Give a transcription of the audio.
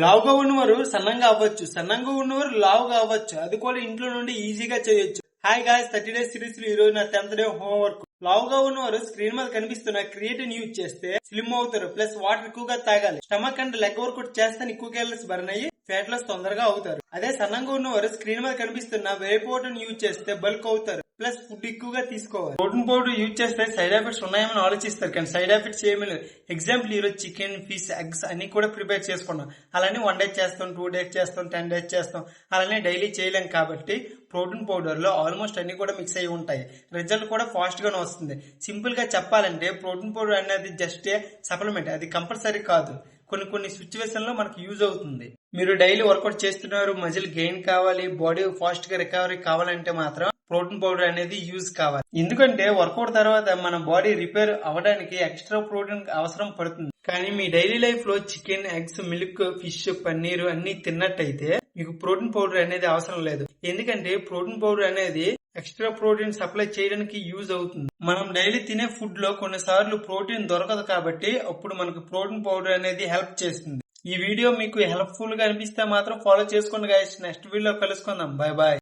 లావుగా ఉన్నవారు సన్నంగా అవ్వచ్చు, సన్నంగా ఉన్నవారు లావుగా అవ్వచ్చు. అది కూడా ఇంట్లో నుండి ఈజీగా చేయొచ్చు. హాయ్ గాయ్స్, 30 డేస్ సిరీస్ లో ఈ రోజు నా 10th డే హోంవర్క్. లావుగా ఉన్నవారు స్క్రీన్ మీద కనిపిస్తున్న క్రియేటిన్ యూజ్ చేస్తే స్లిమ్ అవుతారు. ప్లస్ వాటర్ ఎక్కువగా తాగాలి. స్టమక్ అండ్ లెగ్ వర్కౌట్ చేస్తే ఎక్కువ క్యాలరీస్ బర్న్ అయ్యి ఫ్యాట్ లాస్ తొందరగా అవుతారు. అదే సన్నంగా ఉన్నవారు స్క్రీన్ మీద కనిపిస్తున్న వే ప్రోటీన్ యూజ్ చేస్తే బల్క్ అవుతారు. ప్లస్ ఫుడ్ ఎక్కువగా తీసుకోవాలి. ప్రోటీన్ పౌడర్ యూజ్ చేస్తే సైడ్ ఎఫెక్ట్స్ ఉన్నాయని ఆలోచిస్తారు, కానీ సైడ్ ఎఫెక్ట్స్ ఏమీ లేదు. ఎగ్జాంపుల్ ఈ రోజు చికెన్, ఫిష్, ఎగ్స్ అన్ని కూడా ప్రిపేర్ చేసుకున్నాం. అలానే 1 డే చేస్తాం, 2 డేస్ చేస్తాం, 10 డేస్ చేస్తాం. అలానే డైలీ చేయలేం కాబట్టి ప్రోటీన్ పౌడర్ లో ఆల్మోస్ట్ అన్ని కూడా మిక్స్ అయి ఉంటాయి. రిజల్ట్ కూడా ఫాస్ట్ గానే వస్తుంది. సింపుల్ గా చెప్పాలంటే ప్రోటీన్ పౌడర్ అనేది జస్ట్ సప్లిమెంట్, అది కంపల్సరీ కాదు. కొన్ని సిచ్యువేషన్ లో మనకు యూజ్ అవుతుంది. మీరు డైలీ వర్కౌట్ చేస్తున్నారు, మజిల్ గెయిన్ కావాలి, బాడీ ఫాస్ట్ గా రికవరీ కావాలంటే మాత్రం ప్రోటీన్ పౌడర్ అనేది యూజ్ కావాలి. ఎందుకంటే వర్కౌట్ తర్వాత మన బాడీ రిపేర్ అవ్వడానికి ఎక్స్ట్రా ప్రోటీన్ అవసరం పడుతుంది. కానీ మీ డైలీ లైఫ్ లో chicken, eggs, milk, fish, paneer అన్ని తిన్నట్టయితే మీకు ప్రోటీన్ పౌడర్ అనేది అవసరం లేదు. ఎందుకంటే ప్రోటీన్ పౌడర్ అనేది ఎక్స్ట్రా ప్రోటీన్ సప్లై చేయడానికి యూజ్ అవుతుంది. మనం డైలీ తినే ఫుడ్ లో కొన్నిసార్లు ప్రోటీన్ దొరకదు కాబట్టి అప్పుడు మనకు ప్రోటీన్ పౌడర్ అనేది హెల్ప్ చేస్తుంది. ఈ వీడియో మీకు హెల్ప్ఫుల్ గా అనిపిస్తే మాత్రం ఫాలో చేసుకోండి గైస్. నెక్స్ట్ వీడియో కలుసుకుందాం. Bye bye.